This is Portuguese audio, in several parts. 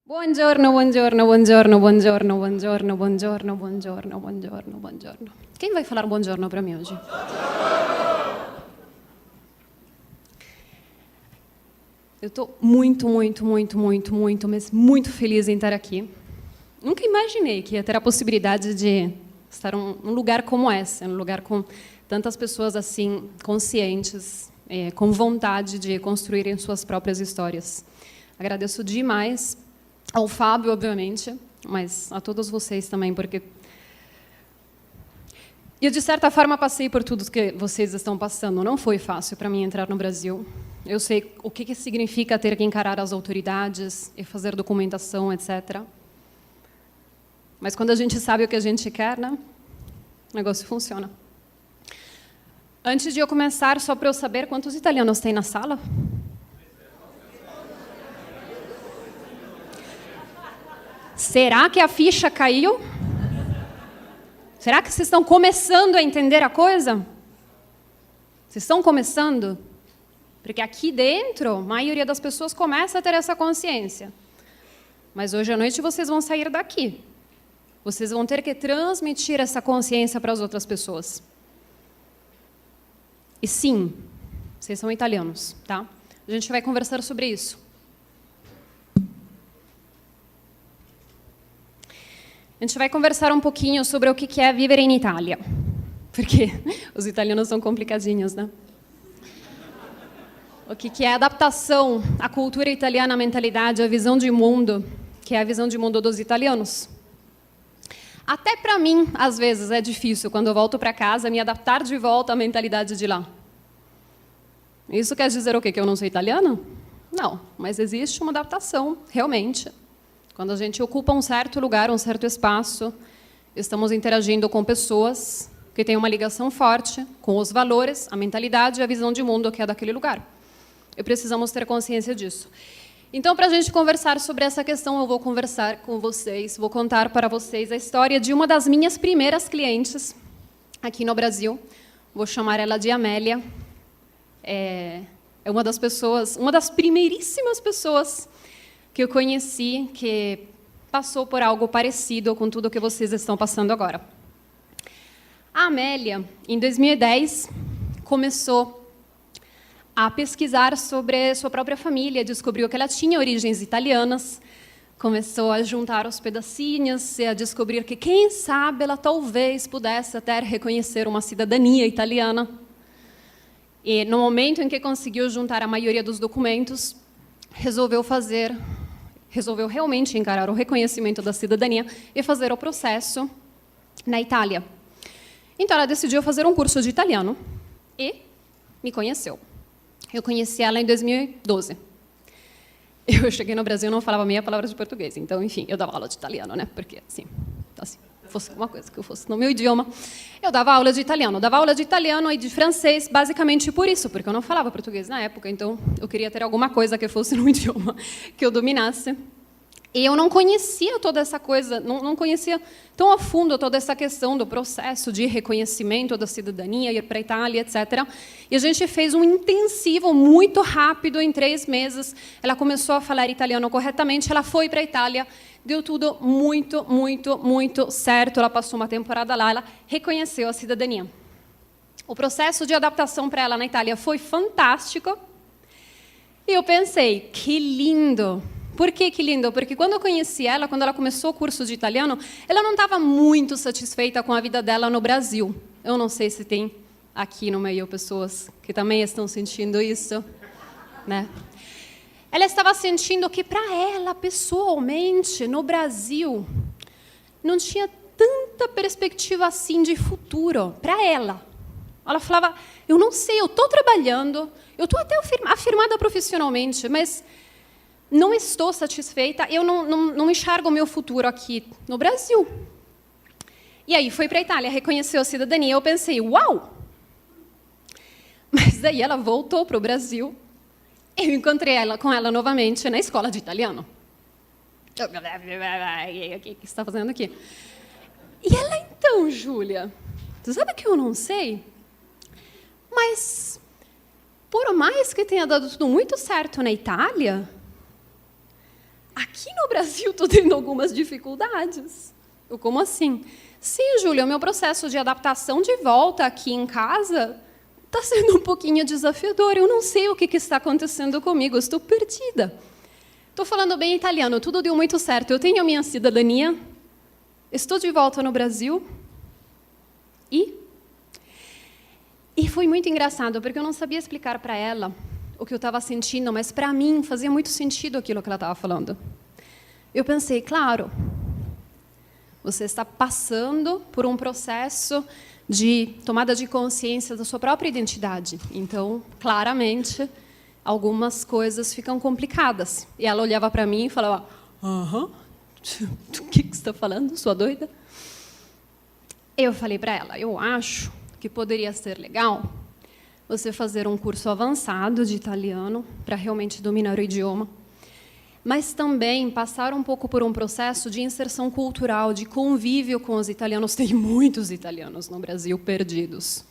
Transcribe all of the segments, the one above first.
Buongiorno, buongiorno, buongiorno, buongiorno, buongiorno, buongiorno, buongiorno, buongiorno, buongiorno. Quem vai falar buongiorno para mim hoje? Eu estou muito, mas muito feliz em estar aqui. Nunca imaginei que ia ter a possibilidade de estar num lugar como esse, num lugar com tantas pessoas assim conscientes, com vontade de construírem suas próprias histórias. Agradeço demais ao Fábio, obviamente, mas a todos vocês também, porque eu, de certa forma, passei por tudo que vocês estão passando. Não foi fácil para mim entrar no Brasil. Eu sei o que significa ter que encarar as autoridades e fazer documentação, etc. Mas quando a gente sabe o que a gente quer, né, o negócio funciona. Antes de eu começar, só para eu saber quantos italianos tem na sala? Será que a ficha caiu? Será que vocês estão começando a entender a coisa? Vocês estão começando? Porque aqui dentro, a maioria das pessoas começa a ter essa consciência. Mas hoje à noite vocês vão sair daqui. Vocês vão ter que transmitir essa consciência para as outras pessoas. E sim, vocês são italianos, tá? A gente vai conversar sobre isso. A gente vai conversar um pouquinho sobre o que é viver em Itália. Porque os italianos são complicadinhos, né? O que é adaptação à cultura italiana, à mentalidade, à visão de mundo, que é a visão de mundo dos italianos. Até para mim, às vezes, é difícil, quando eu volto para casa, me adaptar de volta à mentalidade de lá. Isso quer dizer o quê? Que eu não sou italiana? Não, mas existe uma adaptação, realmente. Quando a gente ocupa um certo lugar, um certo espaço, estamos interagindo com pessoas que têm uma ligação forte com os valores, a mentalidade e a visão de mundo que é daquele lugar. E precisamos ter consciência disso. Então, para a gente conversar sobre essa questão, eu vou conversar com vocês, vou contar para vocês a história de uma das minhas primeiras clientes aqui no Brasil. Vou chamar ela de Amélia. É uma das pessoas, uma das primeiríssimas pessoas que eu conheci, que passou por algo parecido com tudo que vocês estão passando agora. A Amélia, em 2010, começou a pesquisar sobre sua própria família, descobriu que ela tinha origens italianas, começou a juntar os pedacinhos e a descobrir que, quem sabe, ela talvez pudesse até reconhecer uma cidadania italiana. E, no momento em que conseguiu juntar a maioria dos documentos, resolveu realmente encarar o reconhecimento da cidadania e fazer o processo na Itália. Então, ela decidiu fazer um curso de italiano e me conheceu. Eu conheci ela em 2012. Eu cheguei no Brasil e não falava meia palavra de português. Então, enfim, eu dava aula de italiano, né? Porque, assim, fosse uma coisa que eu fosse no meu idioma, eu dava aula de italiano. Eu dava aula de italiano e de francês, basicamente por isso, porque eu não falava português na época, então eu queria ter alguma coisa que fosse no idioma que eu dominasse. E eu não conhecia toda essa coisa, não conhecia tão a fundo toda essa questão do processo de reconhecimento da cidadania, ir para a Itália, etc. E a gente fez um intensivo muito rápido, em 3 meses. Ela começou a falar italiano corretamente, ela foi para a Itália, deu tudo muito certo. Ela passou uma temporada lá, ela reconheceu a cidadania. O processo de adaptação para ela na Itália foi fantástico. E eu pensei, que lindo! Por que lindo? Porque quando eu conheci ela, quando ela começou o curso de italiano, ela não estava muito satisfeita com a vida dela no Brasil. Eu não sei se tem aqui no meio pessoas que também estão sentindo isso, né? Ela estava sentindo que, para ela, pessoalmente, no Brasil, não tinha tanta perspectiva assim de futuro para ela. Ela falava, eu não sei, eu estou trabalhando, eu estou até afirmada profissionalmente, mas não estou satisfeita, eu não enxergo o meu futuro aqui no Brasil. E aí foi para a Itália, reconheceu a cidadania, eu pensei, uau! Mas daí ela voltou para o Brasil, eu encontrei com ela novamente na escola de italiano. O que você está fazendo aqui? E ela, então, Júlia, você sabe que eu não sei? Mas, por mais que tenha dado tudo muito certo na Itália, aqui no Brasil estou tendo algumas dificuldades. Eu, como assim? Sim, Júlia, o meu processo de adaptação de volta aqui em casa está sendo um pouquinho desafiador. Eu não sei o que está acontecendo comigo, eu estou perdida. Estou falando bem italiano, tudo deu muito certo. Eu tenho a minha cidadania, estou de volta no Brasil e foi muito engraçado, porque eu não sabia explicar para ela o que eu estava sentindo, mas para mim fazia muito sentido aquilo que ela estava falando. Eu pensei, claro, você está passando por um processo de tomada de consciência da sua própria identidade. Então, claramente, algumas coisas ficam complicadas. E ela olhava para mim e falava, aham, do que você está falando, sua doida? Eu falei para ela, eu acho que poderia ser legal você fazer um curso avançado de italiano para realmente dominar o idioma, mas também passar um pouco por um processo de inserção cultural, de convívio com os italianos. Tem muitos italianos no Brasil perdidos,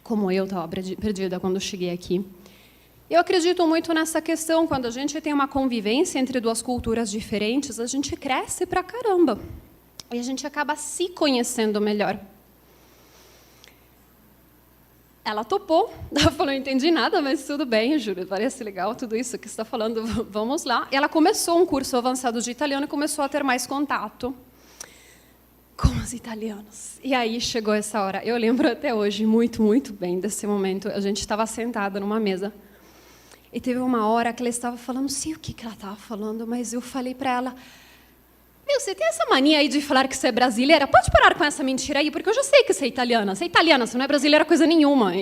como eu estava perdida quando cheguei aqui. Eu acredito muito nessa questão, quando a gente tem uma convivência entre duas culturas diferentes, a gente cresce pra caramba, e a gente acaba se conhecendo melhor. Ela topou, ela falou, não entendi nada, mas tudo bem, Júlia, parece legal tudo isso que você está falando, vamos lá. E ela começou um curso avançado de italiano e começou a ter mais contato com os italianos. E aí chegou essa hora. Eu lembro até hoje muito, muito bem desse momento. A gente estava sentada numa mesa e teve uma hora que ela estava falando, não sei o que ela estava falando, mas eu falei para ela, meu, você tem essa mania aí de falar que você é brasileira? Pode parar com essa mentira aí, porque eu já sei que você é italiana. Você é italiana, você não é brasileira coisa nenhuma.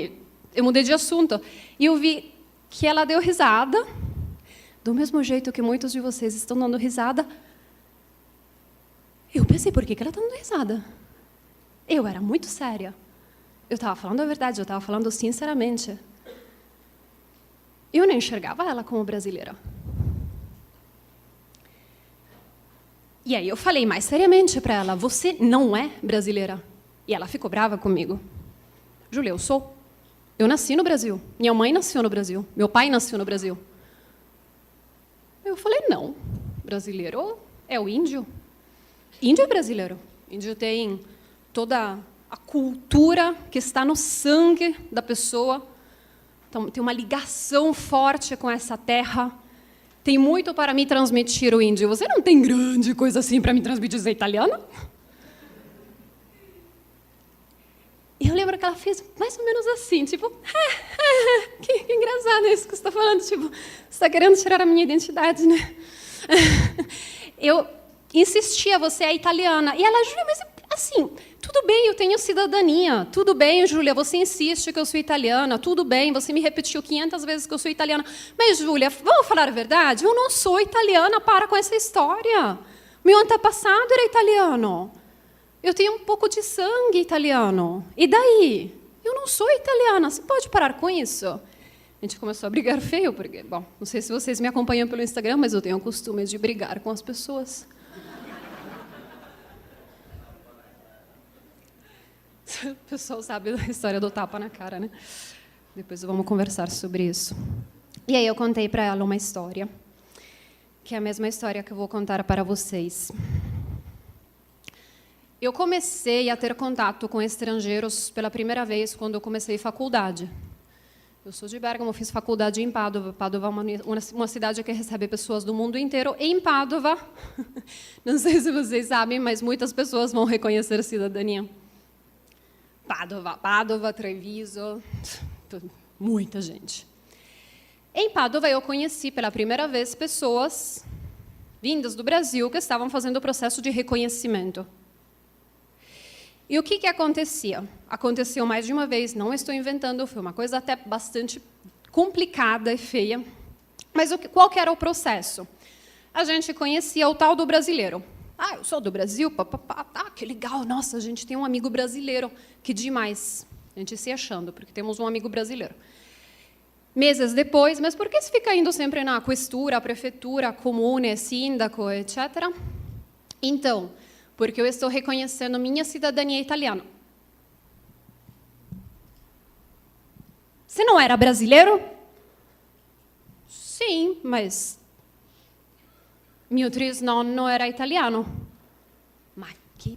Eu mudei de assunto. E eu vi que ela deu risada, do mesmo jeito que muitos de vocês estão dando risada. Eu pensei, por que ela está dando risada? Eu era muito séria. Eu estava falando a verdade, eu estava falando sinceramente. Eu não enxergava ela como brasileira. E aí eu falei mais seriamente para ela, você não é brasileira. E ela ficou brava comigo. Júlia, eu sou. Eu nasci no Brasil. Minha mãe nasceu no Brasil. Meu pai nasceu no Brasil. Eu falei, não. Brasileiro é o índio. Índio é brasileiro. Índio tem toda a cultura que está no sangue da pessoa. Então, tem uma ligação forte com essa terra. Tem muito para me transmitir o índio. Você não tem grande coisa assim para me transmitir ser italiana? E eu lembro que ela fez mais ou menos assim, tipo, que engraçado isso que você está falando, tipo, você está querendo tirar a minha identidade, né? Eu insistia, você é italiana. E ela, Júlia, mas assim, tudo bem, eu tenho cidadania. Tudo bem, Júlia, você insiste que eu sou italiana. Tudo bem, você me repetiu 500 vezes que eu sou italiana. Mas, Júlia, vamos falar a verdade? Eu não sou italiana, para com essa história. Meu antepassado era italiano. Eu tenho um pouco de sangue italiano. E daí? Eu não sou italiana. Você pode parar com isso? A gente começou a brigar feio, porque, bom, não sei se vocês me acompanham pelo Instagram, mas eu tenho o costume de brigar com as pessoas. O pessoal sabe da história do tapa na cara, né? Depois vamos conversar sobre isso. E aí eu contei para ela uma história, que é a mesma história que eu vou contar para vocês. Eu comecei a ter contato com estrangeiros pela primeira vez quando eu comecei faculdade. Eu sou de Bergamo, fiz faculdade em Padova. Padova é uma cidade que recebe pessoas do mundo inteiro. E em Padova, não sei se vocês sabem, mas muitas pessoas vão reconhecer cidadania. Padova, Treviso, muita gente. Em Padova, eu conheci pela primeira vez pessoas vindas do Brasil que estavam fazendo o processo de reconhecimento. E o que acontecia? Aconteceu mais de uma vez, não estou inventando, foi uma coisa até bastante complicada e feia. Mas qual que era o processo? A gente conhecia o tal do brasileiro. Ah, eu sou do Brasil, papapá, tá, que legal, nossa, a gente tem um amigo brasileiro, que demais. A gente se achando, porque temos um amigo brasileiro. Meses depois, mas por que se fica indo sempre na questura, prefeitura, comune, síndaco, etc.? Então, porque eu estou reconhecendo minha cidadania italiana. Você não era brasileiro? Sim, mas Mio trisnonno era italiano. Ma que...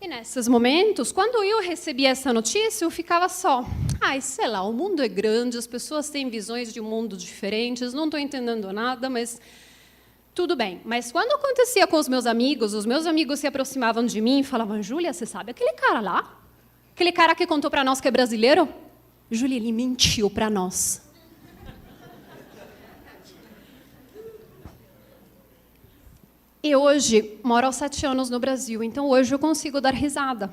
E nesses momentos, quando eu recebi essa notícia, eu ficava só, sei lá, o mundo é grande, as pessoas têm visões de um mundo diferentes, não estou entendendo nada, mas tudo bem. Mas quando acontecia com os meus amigos se aproximavam de mim e falavam, Júlia, você sabe aquele cara lá? Aquele cara que contou para nós que é brasileiro? Júlia, ele mentiu para nós. E hoje, moro há 7 anos no Brasil, então hoje eu consigo dar risada.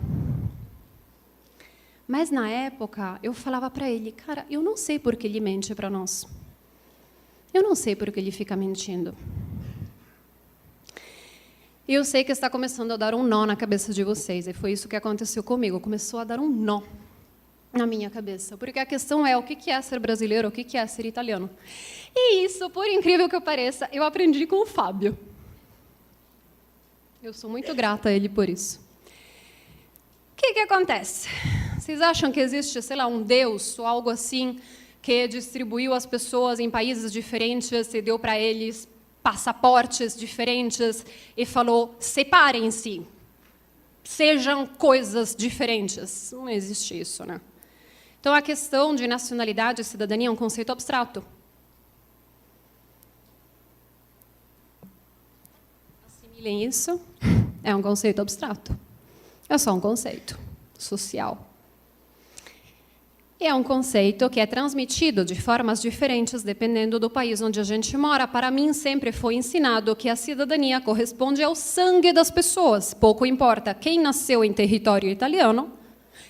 Mas, na época, eu falava para ele, cara, eu não sei por que ele mente para nós. Eu não sei por que ele fica mentindo. Eu sei que está começando a dar um nó na cabeça de vocês, e foi isso que aconteceu comigo. Começou a dar um nó na minha cabeça, porque a questão é o que é ser brasileiro, o que é ser italiano. E isso, por incrível que pareça, eu aprendi com o Fábio. Eu sou muito grata a ele por isso. O que acontece? Vocês acham que existe, sei lá, um Deus ou algo assim que distribuiu as pessoas em países diferentes e deu para eles passaportes diferentes e falou, separem-se, sejam coisas diferentes? Não existe isso, né? Então, a questão de nacionalidade e cidadania é um conceito abstrato. Assimilem isso, é um conceito abstrato. É só um conceito social. E é um conceito que é transmitido de formas diferentes dependendo do país onde a gente mora. Para mim, sempre foi ensinado que a cidadania corresponde ao sangue das pessoas. Pouco importa quem nasceu em território italiano.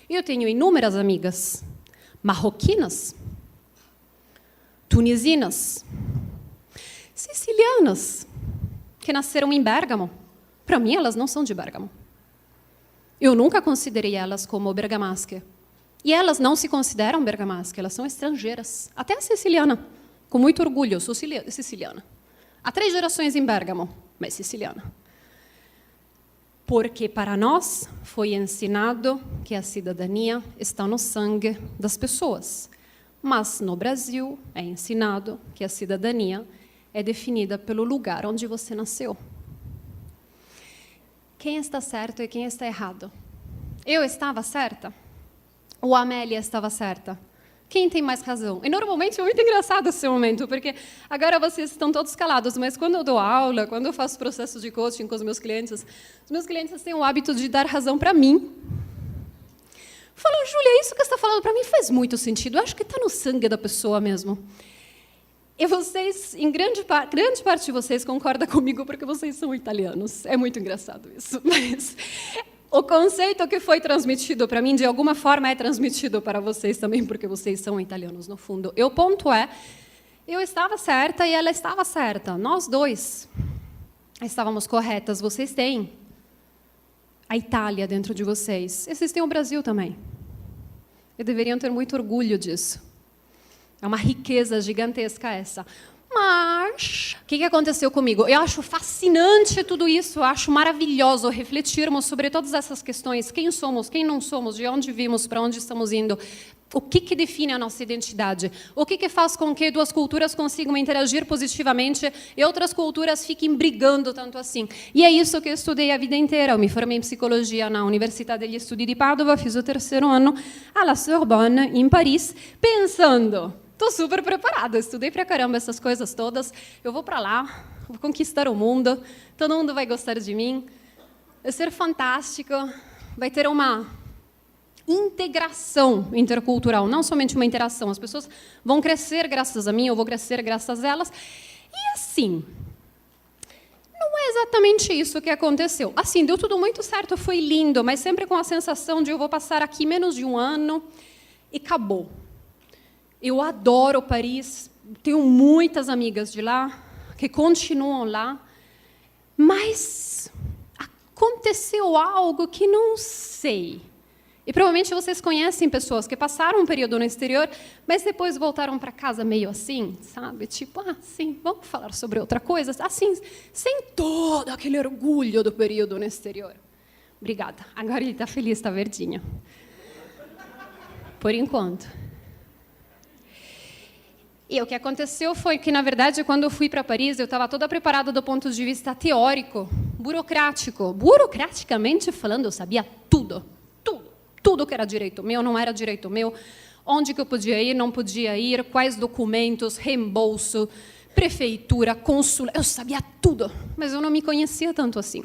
E eu tenho inúmeras amigas marroquinas, tunisinas, sicilianas, que nasceram em Bérgamo. Para mim, elas não são de Bérgamo. Eu nunca considerei elas como bergamasche. E elas não se consideram bergamasche, elas são estrangeiras. Até a siciliana, com muito orgulho, eu sou siciliana. Há 3 gerações em Bérgamo, mas siciliana. Porque para nós foi ensinado que a cidadania está no sangue das pessoas. Mas no Brasil é ensinado que a cidadania é definida pelo lugar onde você nasceu. Quem está certo e quem está errado? Eu estava certa? Ou a Amélia estava certa? Quem tem mais razão? E normalmente é muito engraçado esse momento, porque agora vocês estão todos calados, mas quando eu dou aula, quando eu faço processo de coaching com os meus clientes têm o hábito de dar razão para mim. Falam, Júlia, isso que você está falando para mim faz muito sentido, eu acho que está no sangue da pessoa mesmo. E vocês, em grande parte de vocês concorda comigo porque vocês são italianos. É muito engraçado isso, mas o conceito que foi transmitido para mim, de alguma forma, é transmitido para vocês também, porque vocês são italianos, no fundo. E o ponto é, eu estava certa e ela estava certa. Nós dois estávamos corretas. Vocês têm a Itália dentro de vocês. E vocês têm o Brasil também. E deveriam ter muito orgulho disso. É uma riqueza gigantesca essa. Mas, o que aconteceu comigo? Eu acho fascinante tudo isso, eu acho maravilhoso refletirmos sobre todas essas questões. Quem somos, quem não somos, de onde vimos, para onde estamos indo. O que define a nossa identidade? O que faz com que 2 culturas consigam interagir positivamente e outras culturas fiquem brigando tanto assim? E é isso que eu estudei a vida inteira. Eu me formei em psicologia na Universidade degli Studi di Padova, fiz o 3º ano alla Sorbonne, em Paris, pensando... Estou super preparada, estudei pra caramba essas coisas todas. Eu vou para lá, vou conquistar o mundo, todo mundo vai gostar de mim. Vai ser fantástico, vai ter uma integração intercultural, não somente uma interação. As pessoas vão crescer graças a mim, eu vou crescer graças a elas. E assim, não é exatamente isso que aconteceu. Assim, deu tudo muito certo, foi lindo, mas sempre com a sensação de eu vou passar aqui menos de 1 ano e acabou. Eu adoro Paris, tenho muitas amigas de lá, que continuam lá, mas aconteceu algo que não sei. E provavelmente vocês conhecem pessoas que passaram um período no exterior, mas depois voltaram para casa meio assim, sabe? Tipo, sim, vamos falar sobre outra coisa, assim, sem todo aquele orgulho do período no exterior. Obrigada. Agora ele está feliz, está verdinho. Por enquanto. E o que aconteceu foi que, na verdade, quando eu fui para Paris, eu estava toda preparada do ponto de vista teórico, burocrático. Burocraticamente falando, eu sabia tudo. Tudo que era direito meu, não era direito meu. Onde que eu podia ir, não podia ir, quais documentos, reembolso, prefeitura, consulado. Eu sabia tudo, mas eu não me conhecia tanto assim.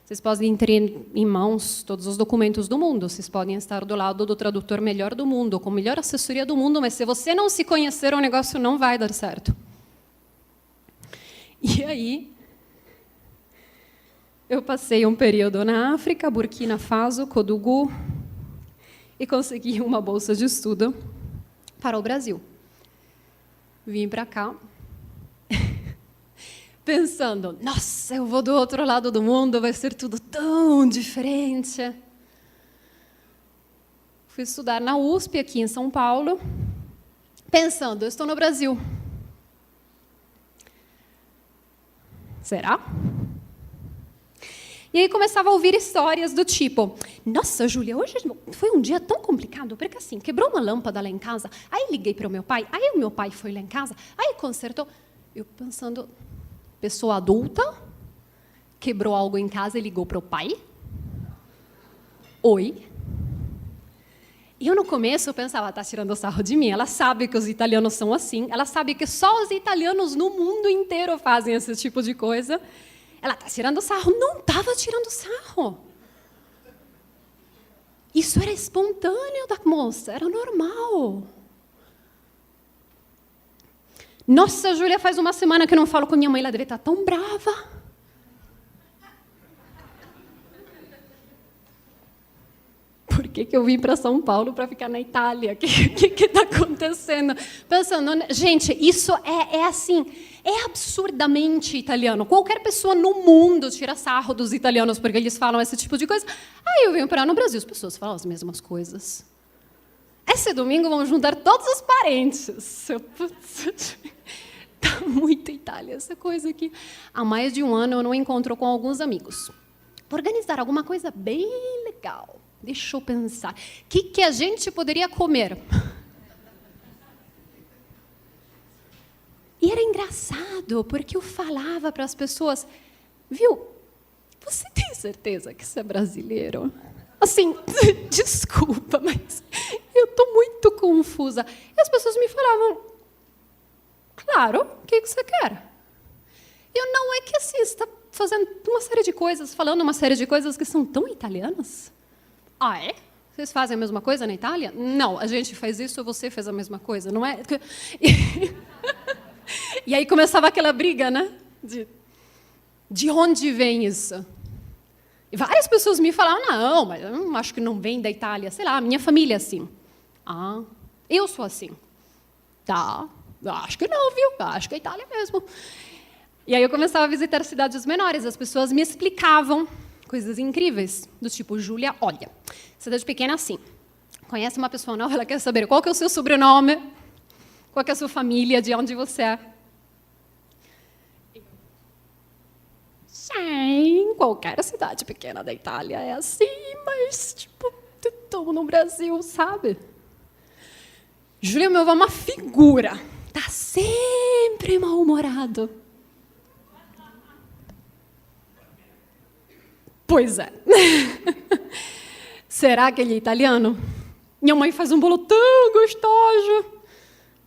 Vocês podem ter em mãos todos os documentos do mundo, vocês podem estar do lado do tradutor melhor do mundo, com a melhor assessoria do mundo, mas se você não se conhecer, o negócio não vai dar certo. E aí, eu passei um período na África, Burkina Faso, Kodougou, e consegui uma bolsa de estudo para o Brasil. Vim para cá, pensando, nossa, eu vou do outro lado do mundo, vai ser tudo tão diferente. Fui estudar na USP, aqui em São Paulo, pensando, eu estou no Brasil. Será? E aí começava a ouvir histórias do tipo, nossa, Júlia, hoje foi um dia tão complicado, porque assim, quebrou uma lâmpada lá em casa, aí liguei para o meu pai, aí o meu pai foi lá em casa, aí consertou. Eu pensando, pessoa adulta, quebrou algo em casa e ligou para o pai? Oi? E eu, no começo, eu pensava, está tirando sarro de mim. Ela sabe que os italianos são assim. Ela sabe que só os italianos no mundo inteiro fazem esse tipo de coisa. Ela está tirando sarro. Não estava tirando sarro. Isso era espontâneo da moça, era normal. Nossa, Júlia, faz uma semana que eu não falo com minha mãe, ela deve estar tão brava. Por que eu vim para São Paulo para ficar na Itália? O que está acontecendo? Pensando, gente, isso é assim, é absurdamente italiano. Qualquer pessoa no mundo tira sarro dos italianos porque eles falam esse tipo de coisa. Aí eu venho para no Brasil, as pessoas falam as mesmas coisas. Esse domingo vão juntar todos os parentes. Está muito Itália essa coisa aqui. Há mais de um ano eu não encontro com alguns amigos. Organizar alguma coisa bem legal. Deixa eu pensar. O que a gente poderia comer? E era engraçado, porque eu falava para as pessoas, viu, você tem certeza que você é brasileiro? Assim, desculpa, mas eu estou muito confusa. E as pessoas me falavam, claro, o que você quer? Eu, não, é que assim, você está fazendo uma série de coisas, falando uma série de coisas que são tão italianas. Ah, é? Vocês fazem a mesma coisa na Itália? Não, a gente faz isso, você fez a mesma coisa, não é? E aí começava aquela briga, né? De onde vem isso? E várias pessoas me falaram, não, mas eu não acho que não vem da Itália. Sei lá, a minha família é assim. Ah, eu sou assim. Tá, acho que não, viu? Acho que é a Itália mesmo. E aí eu começava a visitar cidades menores, as pessoas me explicavam coisas incríveis, do tipo, Júlia, olha, cidade pequena assim, conhece uma pessoa nova, ela quer saber qual que é o seu sobrenome, qual que é a sua família, de onde você é. Sim, qualquer cidade pequena da Itália é assim, mas, tipo, estamos no Brasil, sabe? Júlia, meu avô é uma figura, tá sempre mal-humorado. Pois é. Será que ele é italiano? Minha mãe faz um bolo tão gostoso.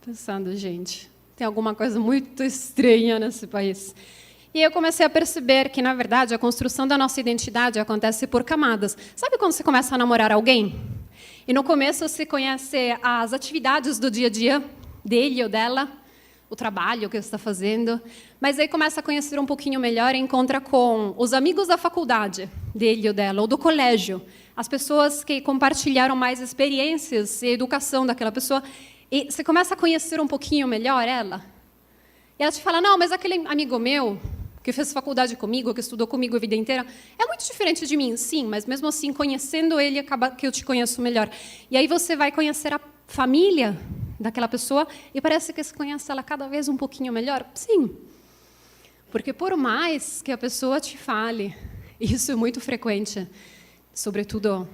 Pensando, gente, tem alguma coisa muito estranha nesse país. E eu comecei a perceber que, na verdade, a construção da nossa identidade acontece por camadas. Sabe quando você começa a namorar alguém? E no começo você conhece as atividades do dia a dia dele ou dela, o trabalho que você está fazendo, mas aí começa a conhecer um pouquinho melhor e encontra com os amigos da faculdade dele ou dela, ou do colégio, as pessoas que compartilharam mais experiências e educação daquela pessoa, e você começa a conhecer um pouquinho melhor ela. E ela te fala, não, mas aquele amigo meu, que fez faculdade comigo, que estudou comigo a vida inteira, é muito diferente de mim, sim, mas mesmo assim, conhecendo ele, acaba que eu te conheço melhor. E aí você vai conhecer a família daquela pessoa e parece que você conhece ela cada vez um pouquinho melhor. Sim, porque por mais que a pessoa te fale, isso é muito frequente, sobretudo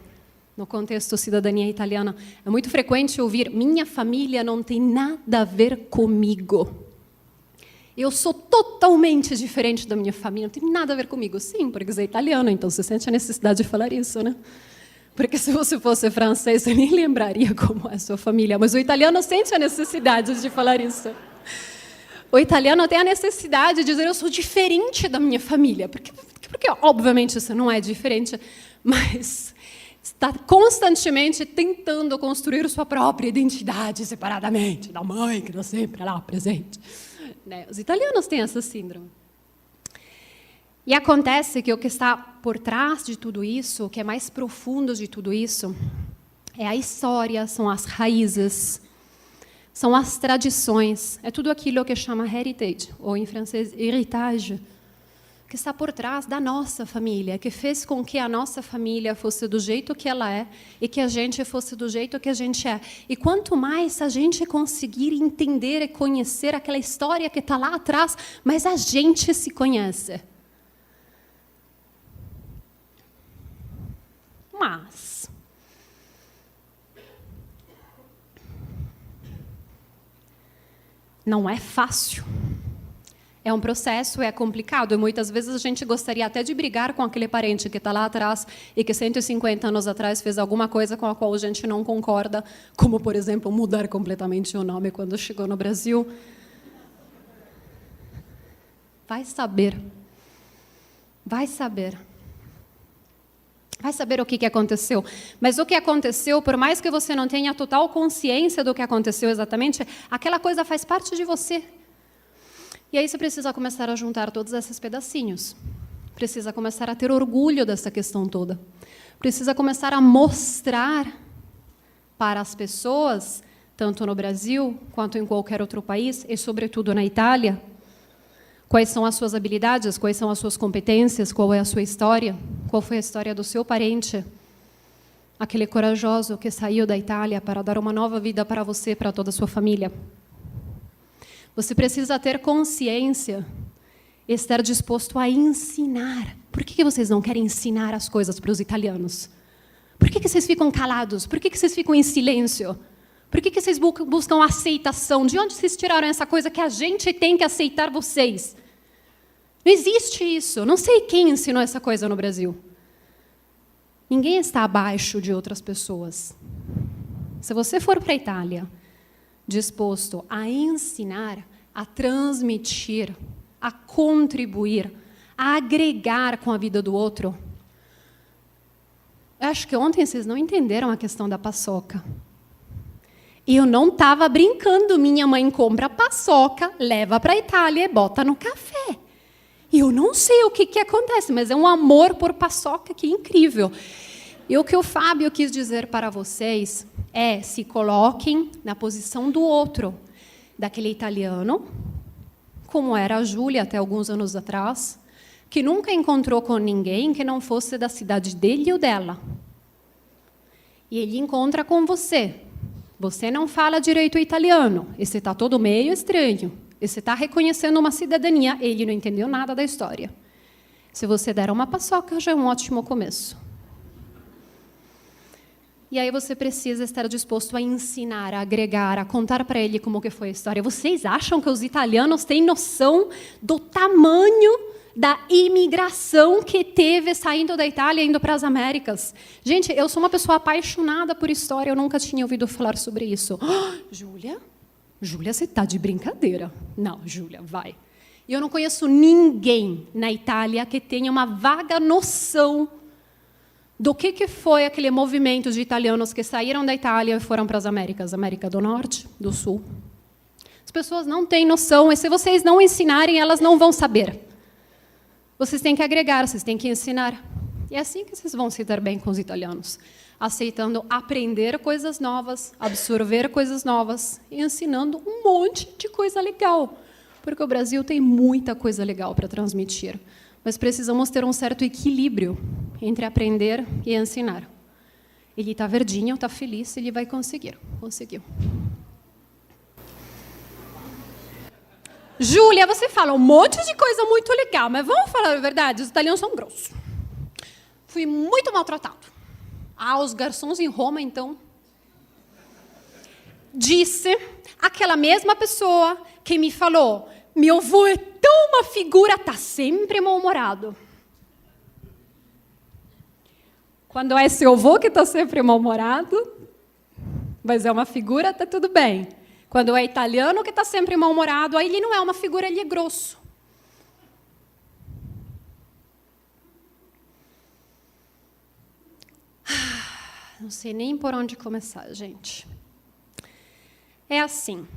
no contexto cidadania italiana, é muito frequente ouvir: minha família não tem nada a ver comigo. Eu sou totalmente diferente da minha família, não tem nada a ver comigo. Sim, porque você é italiano, então você sente a necessidade de falar isso, né? Porque se você fosse francês, você nem lembraria como é a sua família. Mas o italiano sente a necessidade de falar isso. O italiano tem a necessidade de dizer: eu sou diferente da minha família. Porque obviamente, isso não é diferente, mas está constantemente tentando construir sua própria identidade separadamente da mãe, que está sempre lá presente. Né? Os italianos têm essa síndrome. E acontece que o que está por trás de tudo isso, o que é mais profundo de tudo isso, é a história, são as raízes, são as tradições, é tudo aquilo que chama heritage, ou em francês, héritage, que está por trás da nossa família, que fez com que a nossa família fosse do jeito que ela é e que a gente fosse do jeito que a gente é. E quanto mais a gente conseguir entender e conhecer aquela história que está lá atrás, mais a gente se conhece. Mas não é fácil. É um processo, é complicado, e muitas vezes a gente gostaria até de brigar com aquele parente que está lá atrás e que 150 anos atrás fez alguma coisa com a qual a gente não concorda, como, por exemplo, mudar completamente o nome quando chegou no Brasil. Vai saber. Vai saber. Vai saber o que aconteceu. Mas o que aconteceu, por mais que você não tenha total consciência do que aconteceu exatamente, aquela coisa faz parte de você. E aí você precisa começar a juntar todos esses pedacinhos. Precisa começar a ter orgulho dessa questão toda. Precisa começar a mostrar para as pessoas, tanto no Brasil quanto em qualquer outro país, e sobretudo na Itália, quais são as suas habilidades, quais são as suas competências, qual é a sua história, qual foi a história do seu parente, aquele corajoso que saiu da Itália para dar uma nova vida para você, para toda a sua família. Você precisa ter consciência e estar disposto a ensinar. Por que vocês não querem ensinar as coisas para os italianos? Por que vocês ficam calados? Por que vocês ficam em silêncio? Por que vocês buscam aceitação? De onde vocês tiraram essa coisa que a gente tem que aceitar vocês? Não existe isso. Não sei quem ensinou essa coisa no Brasil. Ninguém está abaixo de outras pessoas. Se você for para a Itália disposto a ensinar, a transmitir, a contribuir, a agregar com a vida do outro. Eu acho que ontem vocês não entenderam a questão da paçoca. Eu não estava brincando. Minha mãe compra paçoca, leva para a Itália e bota no café. Eu não sei o que acontece, mas é um amor por paçoca que é incrível. E o que o Fábio quis dizer para vocês é: se coloquem na posição do outro, daquele italiano, como era a Júlia até alguns anos atrás, que nunca encontrou com ninguém que não fosse da cidade dele ou dela. E ele encontra com você. Você não fala direito italiano, e você está todo meio estranho, e você está reconhecendo uma cidadania, ele não entendeu nada da história. Se você der uma paçoca, já é um ótimo começo. E aí você precisa estar disposto a ensinar, a agregar, a contar para ele como que foi a história. Vocês acham que os italianos têm noção do tamanho da imigração que teve saindo da Itália e indo para as Américas? Gente, eu sou uma pessoa apaixonada por história, eu nunca tinha ouvido falar sobre isso. Júlia? Júlia, você está de brincadeira. Não, Júlia, vai. E eu não conheço ninguém na Itália que tenha uma vaga noção do que foi aquele movimento de italianos que saíram da Itália e foram para as Américas, América do Norte, do Sul. As pessoas não têm noção, e se vocês não ensinarem, elas não vão saber. Vocês têm que agregar, vocês têm que ensinar. E é assim que vocês vão se dar bem com os italianos, aceitando aprender coisas novas, absorver coisas novas e ensinando um monte de coisa legal, porque o Brasil tem muita coisa legal para transmitir. Mas precisamos ter um certo equilíbrio entre aprender e ensinar. Ele está verdinho, está feliz, ele vai conseguir. Conseguiu. Júlia, você fala um monte de coisa muito legal, mas vamos falar a verdade, os italianos são grossos. Fui muito maltratado. Ah, os garçons em Roma, então. Disse aquela mesma pessoa que me falou: meu avô é tão uma figura, tá sempre mal-humorado. Quando é seu avô que está sempre mal-humorado, mas é uma figura, tá tudo bem. Quando é italiano que está sempre mal-humorado, aí ele não é uma figura, ele é grosso. Não sei nem por onde começar, gente. É assim.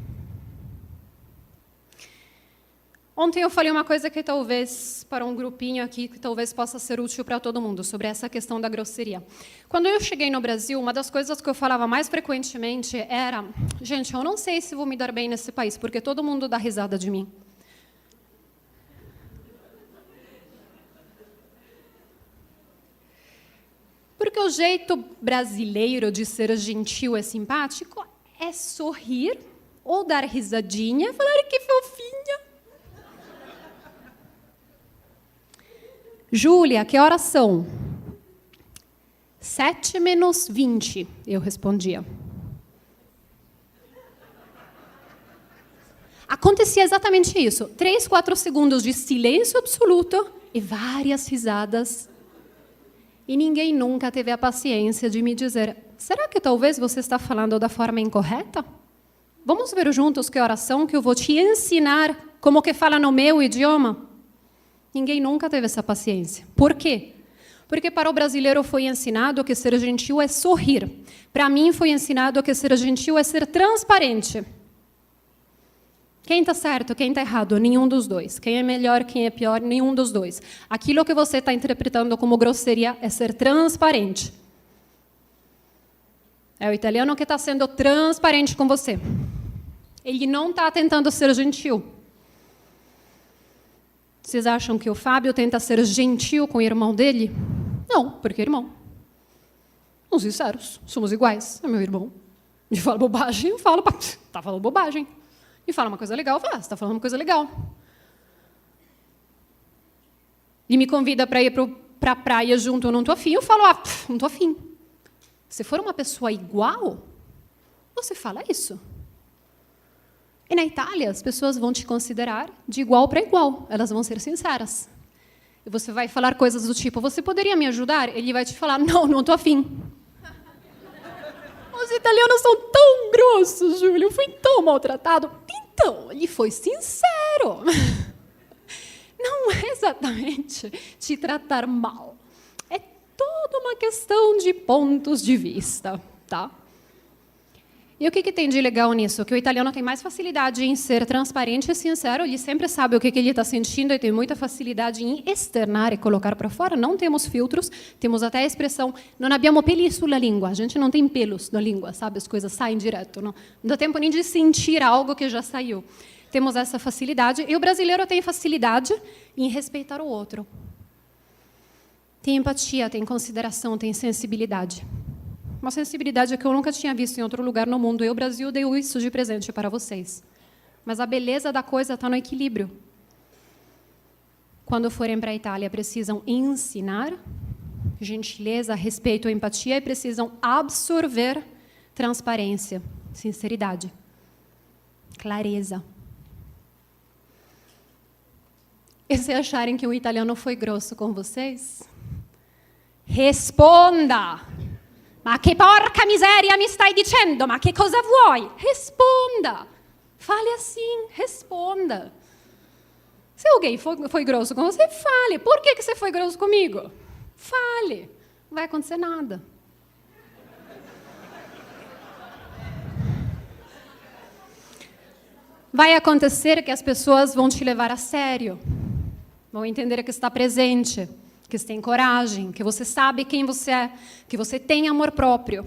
Ontem eu falei uma coisa que talvez, para um grupinho aqui, que talvez possa ser útil para todo mundo, sobre essa questão da grosseria. Quando eu cheguei no Brasil, uma das coisas que eu falava mais frequentemente era: gente, eu não sei se vou me dar bem nesse país, porque todo mundo dá risada de mim. Porque o jeito brasileiro de ser gentil e simpático é sorrir ou dar risadinha e falar que fofinha. Júlia, que horas são? 7:20, eu respondia. Acontecia exatamente isso. 3, 4 segundos de silêncio absoluto e várias risadas. E ninguém nunca teve a paciência de me dizer: será que talvez você está falando da forma incorreta? Vamos ver juntos que horas são, que eu vou te ensinar como que fala no meu idioma? Ninguém nunca teve essa paciência. Por quê? Porque para o brasileiro foi ensinado que ser gentil é sorrir. Para mim foi ensinado que ser gentil é ser transparente. Quem está certo, quem está errado? Nenhum dos dois. Quem é melhor, quem é pior? Nenhum dos dois. Aquilo que você está interpretando como grosseria é ser transparente. É o italiano que está sendo transparente com você. Ele não está tentando ser gentil. Vocês acham que o Fábio tenta ser gentil com o irmão dele? Não, porque é irmão. Vamos ser sinceros, somos iguais. É meu irmão. Ele fala bobagem, eu falo, tá falando bobagem. E fala uma coisa legal, eu falo, você está falando uma coisa legal. E me convida para ir para a praia junto, eu não estou afim, eu falo, não estou afim. Se for uma pessoa igual, você fala isso. E na Itália, as pessoas vão te considerar de igual para igual. Elas vão ser sinceras. E você vai falar coisas do tipo: você poderia me ajudar? Ele vai te falar: não estou afim. Os italianos são tão grossos, Júlio. Eu fui tão maltratado. Então, ele foi sincero. Não é exatamente te tratar mal. É toda uma questão de pontos de vista, tá? E o que tem de legal nisso? Que o italiano tem mais facilidade em ser transparente e sincero, ele sempre sabe o que ele está sentindo e tem muita facilidade em externar e colocar para fora. Não temos filtros, temos até a expressão: não abbiamo peli sulla língua, a gente não tem pelos na língua, sabe? As coisas saem direto, não dá tempo nem de sentir algo que já saiu. Temos essa facilidade, e o brasileiro tem facilidade em respeitar o outro. Tem empatia, tem consideração, tem sensibilidade. Uma sensibilidade que eu nunca tinha visto em outro lugar no mundo. E o Brasil deu isso de presente para vocês. Mas a beleza da coisa está no equilíbrio. Quando forem para a Itália, precisam ensinar gentileza, respeito, empatia e precisam absorver transparência, sinceridade, clareza. E se acharem que o italiano foi grosso com vocês, responda! Ma che porca miseria mi stai dicendo? Ma che cosa vuoi? Responda. Fale assim, responda. Se alguém foi grosso com você, fale. Por que você foi grosso comigo? Fale. Não vai acontecer nada. Vai acontecer que as pessoas vão te levar a sério. Vão entender que está presente, que você tem coragem, que você sabe quem você é, que você tem amor próprio.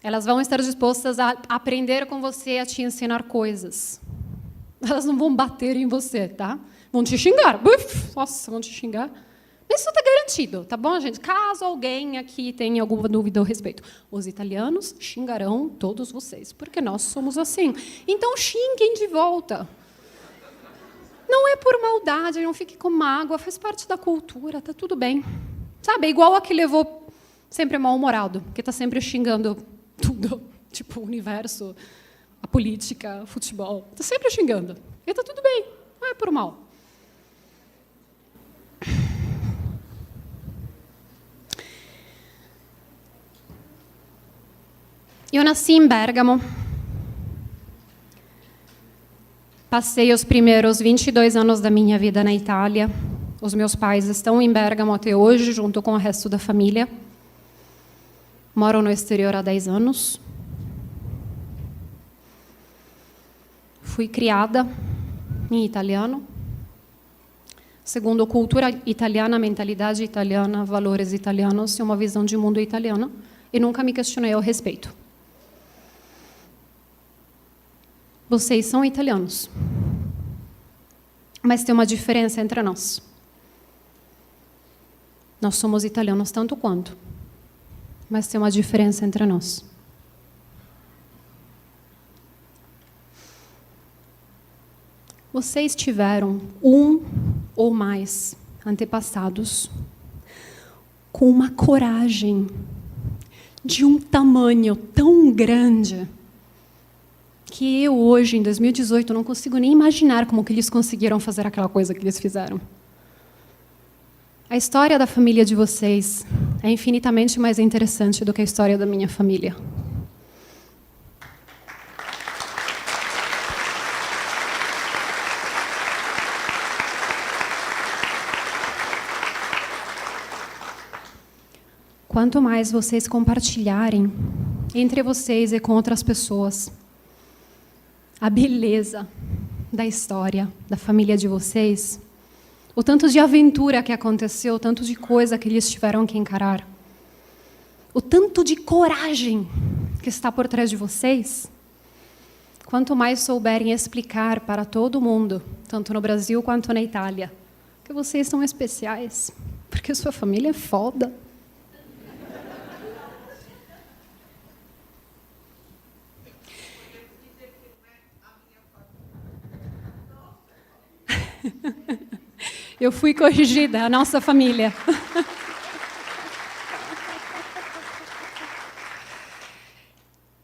Elas vão estar dispostas a aprender com você, a te ensinar coisas. Elas não vão bater em você, tá? Vão te xingar. Uf, nossa, vão te xingar. Mas isso está garantido, tá bom, gente? Caso alguém aqui tenha alguma dúvida ao respeito, os italianos xingarão todos vocês, porque nós somos assim. Então xinguem de volta. Não é por maldade, não fique com mágoa, faz parte da cultura, tá tudo bem. Sabe, é igual a que levou sempre mal-humorado, que está sempre xingando tudo, tipo o universo, a política, o futebol. Está sempre xingando. E está tudo bem, não é por mal. Eu nasci em Bérgamo. Passei os primeiros 22 anos da minha vida na Itália. Os meus pais estão em Bérgamo até hoje, junto com o resto da família. Moro no exterior há 10 anos. Fui criada em italiano. Segundo cultura italiana, mentalidade italiana, valores italianos e uma visão de mundo italiana. E nunca me questionei ao respeito. Vocês são italianos. Mas tem uma diferença entre nós. Nós somos italianos tanto quanto. Mas tem uma diferença entre nós. Vocês tiveram um ou mais antepassados com uma coragem de um tamanho tão grande que eu hoje, em 2018, não consigo nem imaginar como que eles conseguiram fazer aquela coisa que eles fizeram. A história da família de vocês é infinitamente mais interessante do que a história da minha família. Quanto mais vocês compartilharem entre vocês e com outras pessoas a beleza da história da família de vocês, o tanto de aventura que aconteceu, o tanto de coisa que eles tiveram que encarar, o tanto de coragem que está por trás de vocês, quanto mais souberem explicar para todo mundo, tanto no Brasil quanto na Itália, que vocês são especiais, porque sua família é foda. Eu fui corrigida, a nossa família.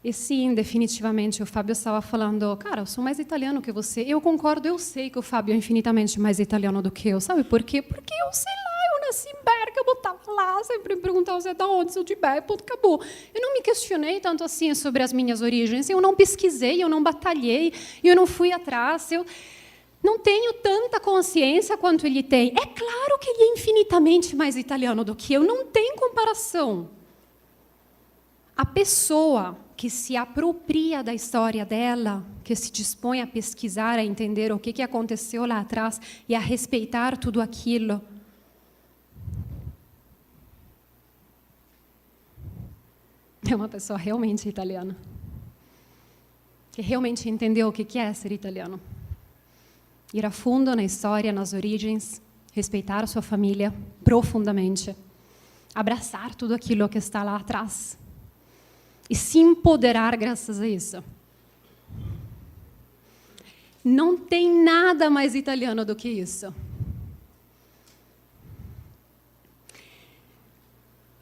E sim, definitivamente, o Fábio estava falando, cara, eu sou mais italiano que você. Eu concordo, eu sei que o Fábio é infinitamente mais italiano do que eu. Sabe por quê? Porque eu sei lá, eu nasci em Bergamo, estava lá, sempre me perguntava, você é da onde? Sou de Bergamo, acabou. Eu não me questionei tanto assim sobre as minhas origens, eu não pesquisei, eu não batalhei, eu não fui atrás, eu não tenho tanta consciência quanto ele tem. É claro que ele é infinitamente mais italiano do que eu, não tem comparação. A pessoa que se apropria da história dela, que se dispõe a pesquisar, a entender o que aconteceu lá atrás e a respeitar tudo aquilo, é uma pessoa realmente italiana, que realmente entendeu o que é ser italiano. Ir a fundo na história, nas origens, respeitar a sua família profundamente, abraçar tudo aquilo que está lá atrás e se empoderar graças a isso. Não tem nada mais italiano do que isso.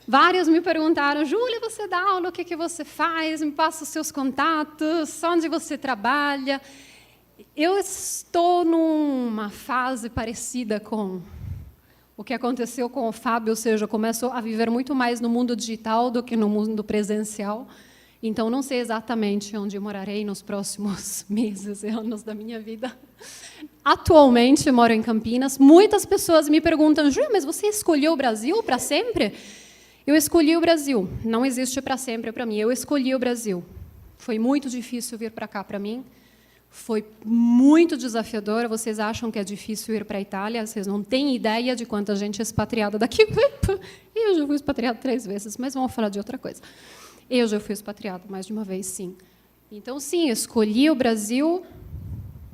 Vários me perguntaram, Júlia, você dá aula, o que você faz? Me passa os seus contatos, onde você trabalha? Eu estou numa fase parecida com o que aconteceu com o Fábio, ou seja, começo a viver muito mais no mundo digital do que no mundo presencial. Então, não sei exatamente onde morarei nos próximos meses e anos da minha vida. Atualmente, moro em Campinas. Muitas pessoas me perguntam, Júlia, mas você escolheu o Brasil para sempre? Eu escolhi o Brasil. Não existe para sempre para mim. Eu escolhi o Brasil. Foi muito difícil vir para cá para mim. Foi muito desafiador. Vocês acham que é difícil ir para a Itália? Vocês não têm ideia de quanta gente é expatriada daqui. Eu já fui expatriada 3 vezes, mas vamos falar de outra coisa. Eu já fui expatriada mais de uma vez, sim. Então, sim, escolhi o Brasil.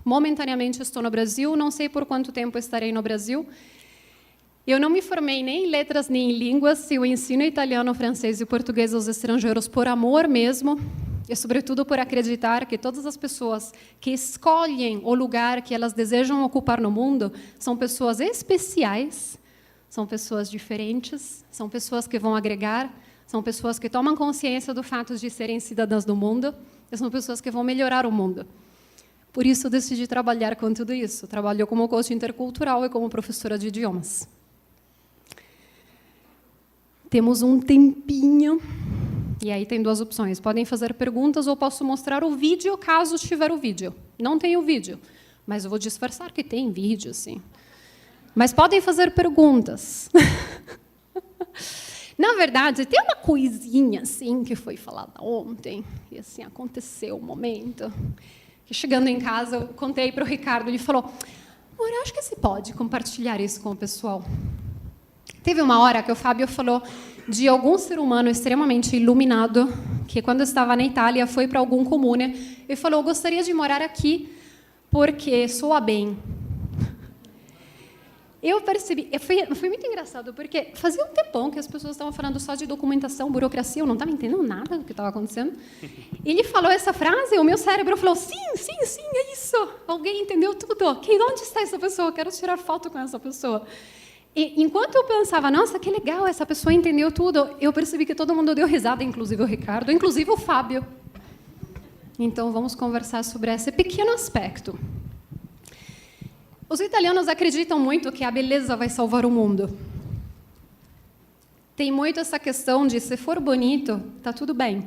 Momentaneamente estou no Brasil. Não sei por quanto tempo estarei no Brasil. Eu não me formei nem em letras nem em línguas. Eu ensino italiano, francês e português aos estrangeiros por amor mesmo. E, sobretudo, por acreditar que todas as pessoas que escolhem o lugar que elas desejam ocupar no mundo são pessoas especiais, são pessoas diferentes, são pessoas que vão agregar, são pessoas que tomam consciência do fato de serem cidadãs do mundo, e são pessoas que vão melhorar o mundo. Por isso, eu decidi trabalhar com tudo isso. Trabalho como coach intercultural e como professora de idiomas. Temos um tempinho, e aí tem duas opções. Podem fazer perguntas ou posso mostrar o vídeo, caso tiver o vídeo. Não tem o vídeo, mas eu vou disfarçar que tem vídeo, sim. Mas podem fazer perguntas. Na verdade, tem uma coisinha assim que foi falada ontem, e assim aconteceu um momento, que chegando em casa eu contei para o Ricardo, ele falou, amor, eu acho que você pode compartilhar isso com o pessoal. Teve uma hora que o Fábio falou de algum ser humano extremamente iluminado, que quando estava na Itália foi para algum comune e falou, eu gostaria de morar aqui porque soa bem. Eu percebi, foi muito engraçado, porque fazia um tempão que as pessoas estavam falando só de documentação, burocracia, eu não estava entendendo nada do que estava acontecendo. Ele falou essa frase, o meu cérebro falou, sim, é isso. Alguém entendeu tudo. Onde está essa pessoa? Quero tirar foto com essa pessoa. E, enquanto eu pensava, nossa, que legal, essa pessoa entendeu tudo, eu percebi que todo mundo deu risada, inclusive o Ricardo, inclusive o Fábio. Então, vamos conversar sobre esse pequeno aspecto. Os italianos acreditam muito que a beleza vai salvar o mundo. Tem muito essa questão de, se for bonito, está tudo bem.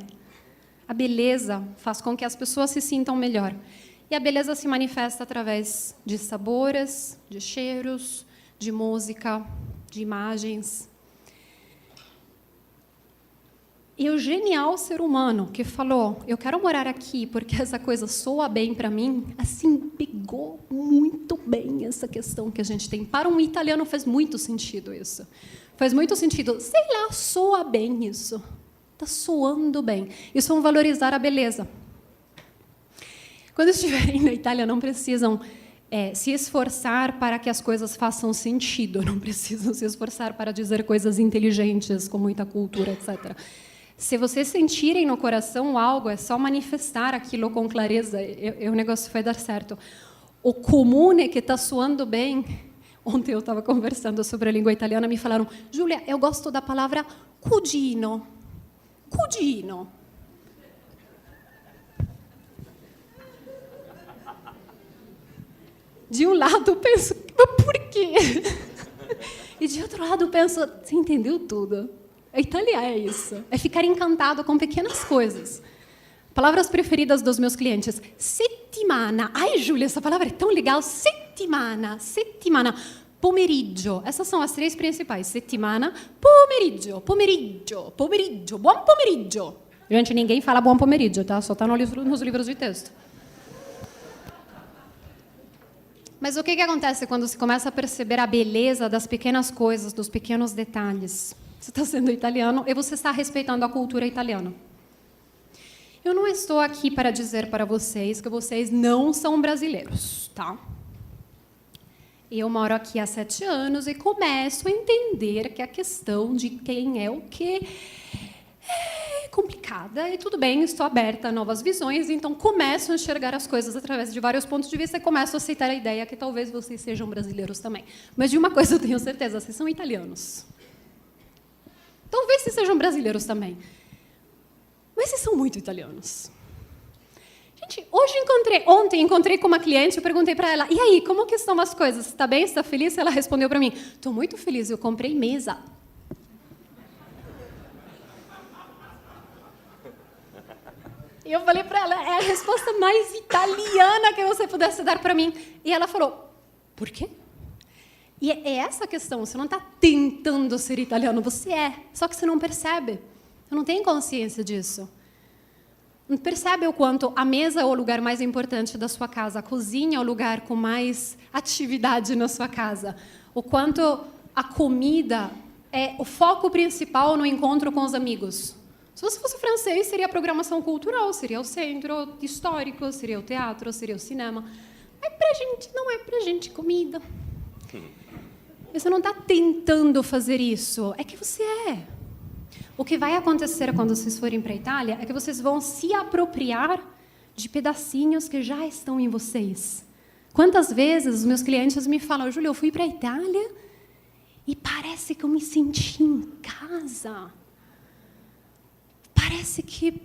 A beleza faz com que as pessoas se sintam melhor. E a beleza se manifesta através de sabores, de cheiros, de música, de imagens. E o genial ser humano que falou, eu quero morar aqui porque essa coisa soa bem para mim, assim, pegou muito bem essa questão que a gente tem. Para um italiano faz muito sentido isso. Faz muito sentido, sei lá, soa bem isso. Está soando bem. Isso é valorizar a beleza. Quando estiverem na Itália, não precisam se esforçar para que as coisas façam sentido, não precisam se esforçar para dizer coisas inteligentes, com muita cultura, etc. Se vocês sentirem no coração algo, é só manifestar aquilo com clareza, e o negócio vai dar certo. O comum é que está soando bem. Ontem eu estava conversando sobre a língua italiana, me falaram, Giulia, eu gosto da palavra cugino. Cugino. De um lado, penso, mas por quê? E de outro lado, penso, você entendeu tudo. A Itália é isso. É ficar encantado com pequenas coisas. Palavras preferidas dos meus clientes. Settimana. Ai, Júlia, essa palavra é tão legal. Settimana. Settimana. Pomeriggio. Essas são as três principais. Settimana. Pomeriggio. Pomeriggio. Pomeriggio. Buon pomeriggio. Gente, ninguém fala buon pomeriggio, tá? Só está nos livros de texto. Mas o que acontece quando se começa a perceber a beleza das pequenas coisas, dos pequenos detalhes? Você está sendo italiano e você está respeitando a cultura italiana. Eu não estou aqui para dizer para vocês que vocês não são brasileiros, tá? Eu moro aqui há 7 anos e começo a entender que a questão de quem é o quê é complicada. E tudo bem, estou aberta a novas visões, então começo a enxergar as coisas através de vários pontos de vista e começo a aceitar a ideia que talvez vocês sejam brasileiros também. Mas de uma coisa eu tenho certeza, vocês são italianos. Talvez vocês sejam brasileiros também. Mas vocês são muito italianos. Gente, ontem encontrei com uma cliente, eu perguntei para ela, e aí, como que estão as coisas? Está bem? Está feliz? Ela respondeu para mim, estou muito feliz, eu comprei mesa. E eu falei para ela, é a resposta mais italiana que você pudesse dar para mim. E ela falou, por quê? E é essa a questão, você não está tentando ser italiano, você é, só que você não percebe, você não tem consciência disso. Não percebe o quanto a mesa é o lugar mais importante da sua casa, a cozinha é o lugar com mais atividade na sua casa, o quanto a comida é o foco principal no encontro com os amigos. Se você fosse francês, seria a programação cultural, seria o centro histórico, seria o teatro, seria o cinema. Mas pra gente, não é pra gente comida. Você não está tentando fazer isso, é que você é. O que vai acontecer quando vocês forem para a Itália é que vocês vão se apropriar de pedacinhos que já estão em vocês. Quantas vezes os meus clientes me falam, Júlia, eu fui para a Itália E parece que eu me senti em casa. Parece que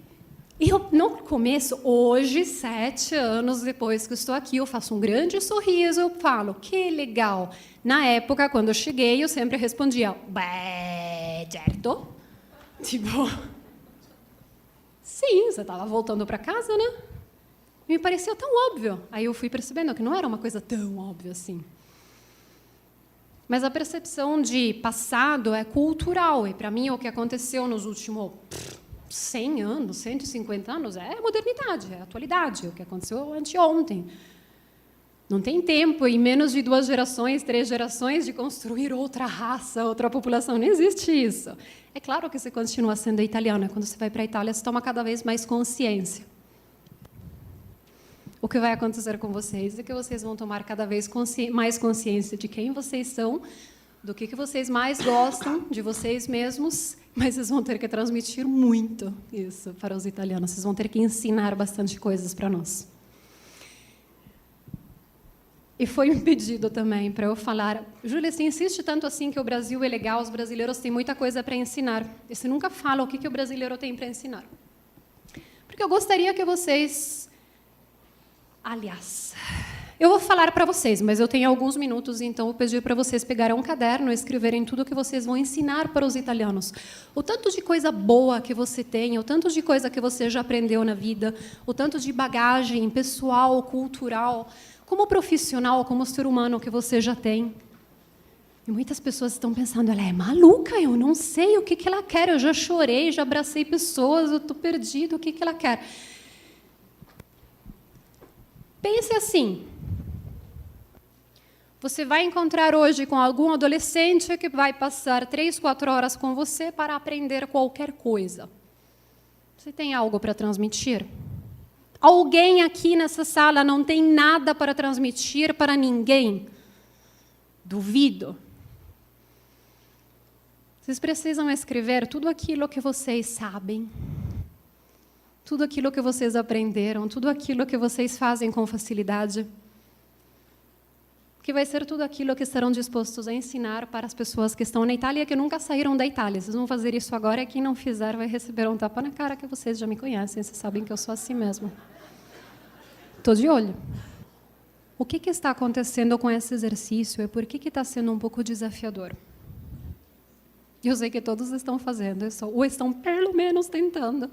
eu, no começo, hoje, 7 anos depois que eu estou aqui, eu faço um grande sorriso, eu falo, que legal. Na época, quando eu cheguei, eu sempre respondia, beh, certo? Tipo, sim, você estava voltando para casa, né? Me parecia tão óbvio. Aí eu fui percebendo que não era uma coisa tão óbvia assim. Mas a percepção de passado é cultural. E, para mim, o que aconteceu nos últimos 100 anos, 150 anos, é a modernidade, é a atualidade. O que aconteceu anteontem. Não tem tempo, em menos de 2 gerações, 3 gerações, de construir outra raça, outra população. Não existe isso. É claro que você continua sendo italiano. Quando você vai para a Itália, você toma cada vez mais consciência. O que vai acontecer com vocês é que vocês vão tomar cada vez mais consciência de quem vocês são, do que vocês mais gostam de vocês mesmos, mas vocês vão ter que transmitir muito isso para os italianos. Vocês vão ter que ensinar bastante coisas para nós. E foi um pedido também para eu falar, Júlia, você insiste tanto assim que o Brasil é legal, os brasileiros têm muita coisa para ensinar. E você nunca fala o que o brasileiro tem para ensinar. Porque eu gostaria que vocês... Aliás, eu vou falar para vocês, mas eu tenho alguns minutos, então eu pedi para vocês pegarem um caderno e escreverem tudo o que vocês vão ensinar para os italianos. O tanto de coisa boa que você tem, o tanto de coisa que você já aprendeu na vida, o tanto de bagagem pessoal, cultural, como profissional, como ser humano que você já tem. E muitas pessoas estão pensando, ela é maluca, eu não sei o que ela quer, eu já chorei, já abracei pessoas, eu estou perdido, o que ela quer? Pense assim, você vai encontrar hoje com algum adolescente que vai passar 3, 4 horas com você para aprender qualquer coisa. Você tem algo para transmitir? Alguém aqui nessa sala não tem nada para transmitir para ninguém? Duvido. Vocês precisam escrever tudo aquilo que vocês sabem, tudo aquilo que vocês aprenderam, tudo aquilo que vocês fazem com facilidade, que vai ser tudo aquilo que estarão dispostos a ensinar para as pessoas que estão na Itália e que nunca saíram da Itália. Vocês vão fazer isso agora e quem não fizer vai receber um tapa na cara, que vocês já me conhecem, vocês sabem que eu sou assim mesmo. Estou de olho. O que está acontecendo com esse exercício e por que está sendo um pouco desafiador? Eu sei que todos estão fazendo isso, ou estão pelo menos tentando.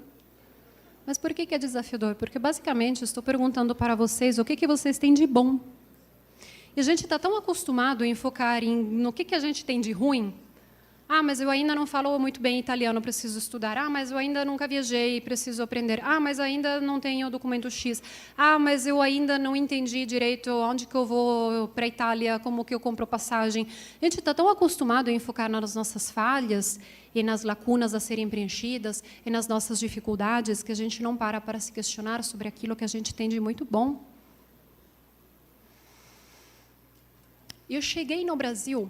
Mas por que é desafiador? Porque, basicamente, estou perguntando para vocês o que vocês têm de bom. E a gente está tão acostumado em focar no que a gente tem de ruim. Ah, mas eu ainda não falo muito bem italiano, preciso estudar. Ah, mas eu ainda nunca viajei, preciso aprender. Ah, mas ainda não tenho o documento X. Ah, mas eu ainda não entendi direito onde que eu vou para a Itália, como que eu compro passagem. A gente está tão acostumado em focar nas nossas falhas e nas lacunas a serem preenchidas e nas nossas dificuldades que a gente não para se questionar sobre aquilo que a gente tem de muito bom. Eu cheguei no Brasil,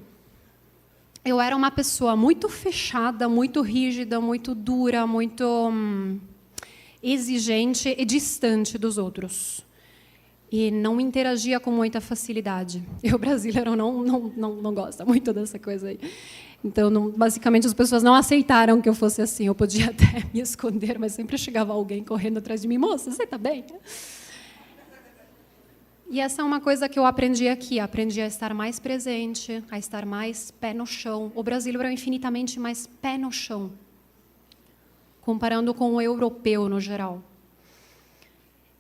eu era uma pessoa muito fechada, muito rígida, muito dura, muito exigente e distante dos outros. E não interagia com muita facilidade. E o brasileiro não gosta muito dessa coisa aí. Então, basicamente, as pessoas não aceitaram que eu fosse assim. Eu podia até me esconder, mas sempre chegava alguém correndo atrás de mim. Moça, você está bem? E essa é uma coisa que eu aprendi aqui. Aprendi a estar mais presente, a estar mais pé no chão. O brasileiro é infinitamente mais pé no chão, comparando com o europeu no geral.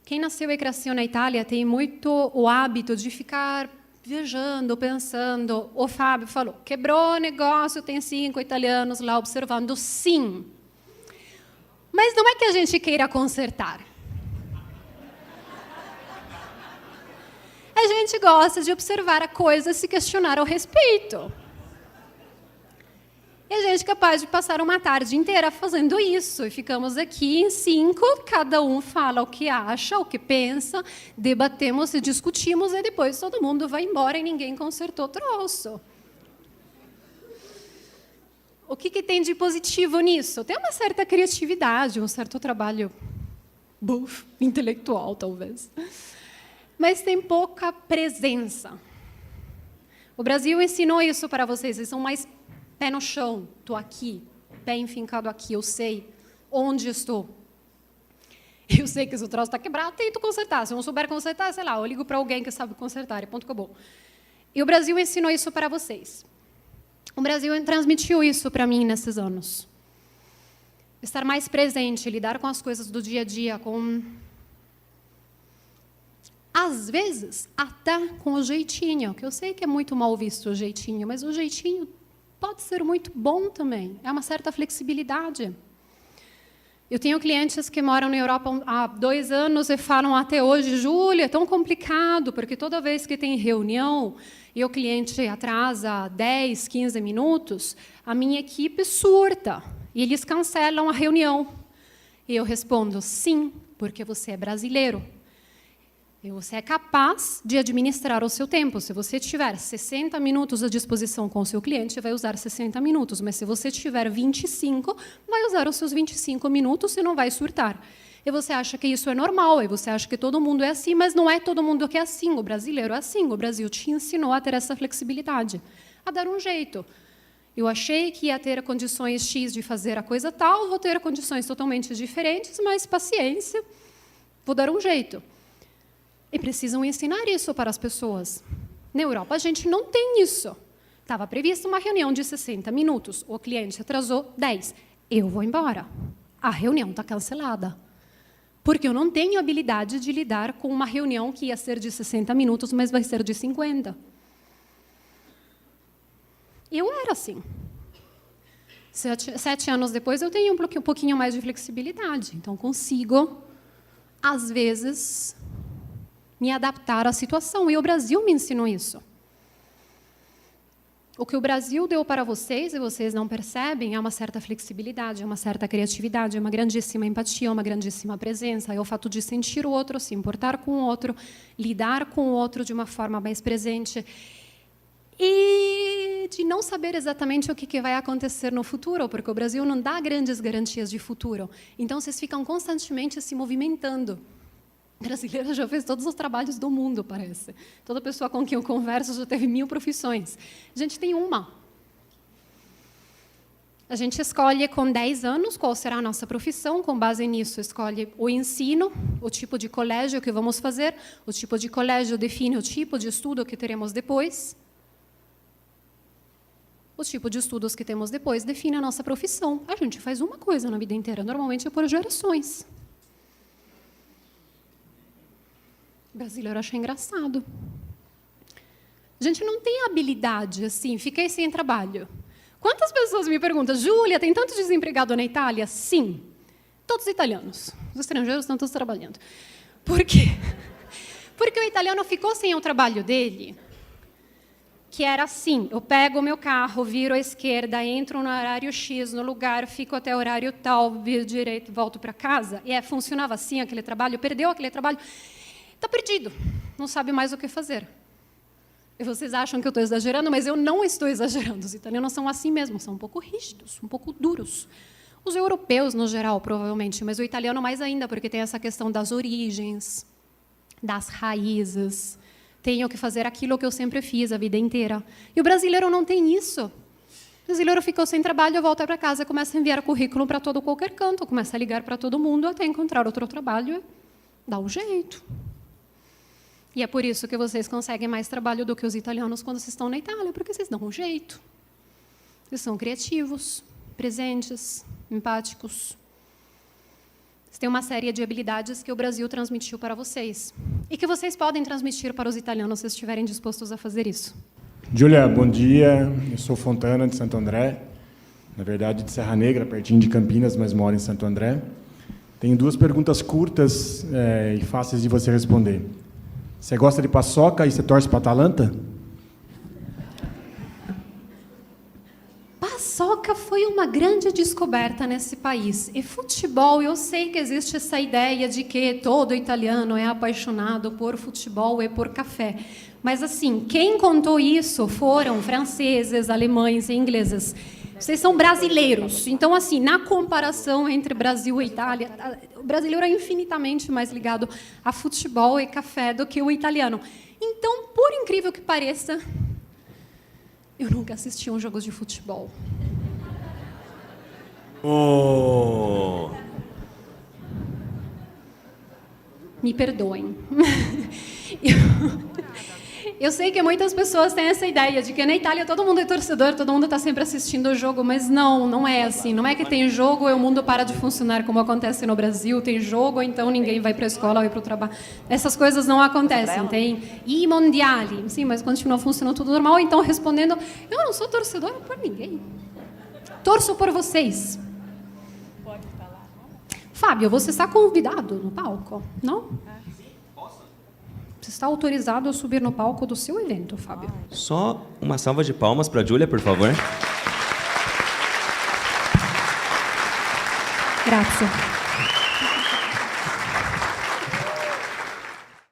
Quem nasceu e cresceu na Itália tem muito o hábito de ficar viajando, pensando. O Fábio falou, quebrou o negócio, tem 5 italianos lá observando. Sim. Mas não é que a gente queira consertar. A gente gosta de observar a coisa e se questionar ao respeito. E a gente é capaz de passar uma tarde inteira fazendo isso. E ficamos aqui em 5, cada um fala o que acha, o que pensa, debatemos e discutimos, e depois todo mundo vai embora e ninguém consertou o troço. O que tem de positivo nisso? Tem uma certa criatividade, um certo trabalho intelectual, talvez. Mas tem pouca presença. O Brasil ensinou isso para vocês. Vocês são mais pé no chão. Estou aqui, pé enfincado aqui. Eu sei onde estou. Eu sei que se o troço está quebrado, tento consertar. Se eu não souber consertar, sei lá, eu ligo para alguém que sabe consertar. E ponto, acabou. E o Brasil ensinou isso para vocês. O Brasil transmitiu isso para mim nesses anos. Estar mais presente, lidar com as coisas do dia a dia, com... Às vezes, até com o jeitinho, que eu sei que é muito mal visto o jeitinho, mas o jeitinho pode ser muito bom também. É uma certa flexibilidade. Eu tenho clientes que moram na Europa há 2 anos e falam até hoje, Júlia, é tão complicado, porque toda vez que tem reunião e o cliente atrasa 10, 15 minutos, a minha equipe surta e eles cancelam a reunião. E eu respondo, sim, porque você é brasileiro. E você é capaz de administrar o seu tempo. Se você tiver 60 minutos à disposição com o seu cliente, vai usar 60 minutos. Mas se você tiver 25, vai usar os seus 25 minutos e não vai surtar. E você acha que isso é normal, e você acha que todo mundo é assim, mas não é todo mundo que é assim. O brasileiro é assim. O Brasil te ensinou a ter essa flexibilidade, a dar um jeito. Eu achei que ia ter condições X de fazer a coisa tal, vou ter condições totalmente diferentes, mas paciência, vou dar um jeito. E precisam ensinar isso para as pessoas. Na Europa, a gente não tem isso. Estava prevista uma reunião de 60 minutos. O cliente atrasou 10. Eu vou embora. A reunião está cancelada. Porque eu não tenho habilidade de lidar com uma reunião que ia ser de 60 minutos, mas vai ser de 50. Eu era assim. 7 anos depois, eu tenho um pouquinho mais de flexibilidade. Então, consigo, às vezes... me adaptar à situação. E o Brasil me ensinou isso. O que o Brasil deu para vocês, e vocês não percebem, é uma certa flexibilidade, é uma certa criatividade, é uma grandíssima empatia, uma grandíssima presença, é o fato de sentir o outro, se importar com o outro, lidar com o outro de uma forma mais presente e de não saber exatamente o que vai acontecer no futuro, porque o Brasil não dá grandes garantias de futuro. Então, vocês ficam constantemente se movimentando. Brasileira já fez todos os trabalhos do mundo, parece. Toda pessoa com quem eu converso já teve 1000 profissões. A gente tem uma. A gente escolhe com 10 anos qual será a nossa profissão, com base nisso escolhe o ensino, o tipo de colégio que vamos fazer, o tipo de colégio define o tipo de estudo que teremos depois. O tipo de estudos que temos depois define a nossa profissão. A gente faz uma coisa na vida inteira, normalmente é por gerações. O brasileiro acha engraçado. A gente não tem habilidade, assim, fiquei sem trabalho. Quantas pessoas me perguntam, Júlia, tem tanto desempregado na Itália? Sim. Todos italianos. Os estrangeiros estão todos trabalhando. Por quê? Porque o italiano ficou sem o trabalho dele, que era assim, eu pego o meu carro, viro à esquerda, entro no horário X, no lugar, fico até o horário tal, viro direito, volto para casa. E funcionava assim aquele trabalho, perdeu aquele trabalho. Está perdido, não sabe mais o que fazer. E vocês acham que eu estou exagerando, mas eu não estou exagerando. Os italianos são assim mesmo, são um pouco rígidos, um pouco duros. Os europeus, no geral, provavelmente, mas o italiano mais ainda, porque tem essa questão das origens, das raízes. Tenho que fazer aquilo que eu sempre fiz a vida inteira. E o brasileiro não tem isso. O brasileiro ficou sem trabalho, volta para casa, começa a enviar currículo para todo qualquer canto, começa a ligar para todo mundo até encontrar outro trabalho e dá um jeito. E é por isso que vocês conseguem mais trabalho do que os italianos quando vocês estão na Itália, porque vocês dão um jeito. Vocês são criativos, presentes, empáticos. Vocês têm uma série de habilidades que o Brasil transmitiu para vocês. E que vocês podem transmitir para os italianos se estiverem dispostos a fazer isso. Júlia, bom dia. Eu sou Fontana, de Santo André. Na verdade, de Serra Negra, pertinho de Campinas, mas moro em Santo André. Tenho 2 perguntas curtas e fáceis de você responder. Você gosta de paçoca e você torce para a Atalanta? Paçoca foi uma grande descoberta nesse país. E futebol, eu sei que existe essa ideia de que todo italiano é apaixonado por futebol e por café. Mas, assim, quem contou isso foram franceses, alemães e ingleses. Vocês são brasileiros. Então, assim, na comparação entre Brasil e Itália, o brasileiro é infinitamente mais ligado a futebol e café do que o italiano. Então, por incrível que pareça, Eu nunca assisti um jogo de futebol. Oh. Me perdoem. Eu sei que muitas pessoas têm essa ideia de que na Itália todo mundo é torcedor, todo mundo está sempre assistindo o jogo, mas não é assim. Não é que tem jogo e o mundo para de funcionar como acontece no Brasil. Tem jogo, então ninguém vai para a escola, vai para o trabalho. Essas coisas não acontecem. Tem i mondiali, sim, mas continua funcionando tudo normal. Então, respondendo, eu não sou torcedora por ninguém. Torço por vocês. Pode falar. Fábio, você está convidado no palco, não? Você está autorizado a subir no palco do seu evento, Fábio. Só uma salva de palmas para a Júlia, por favor. Grazie.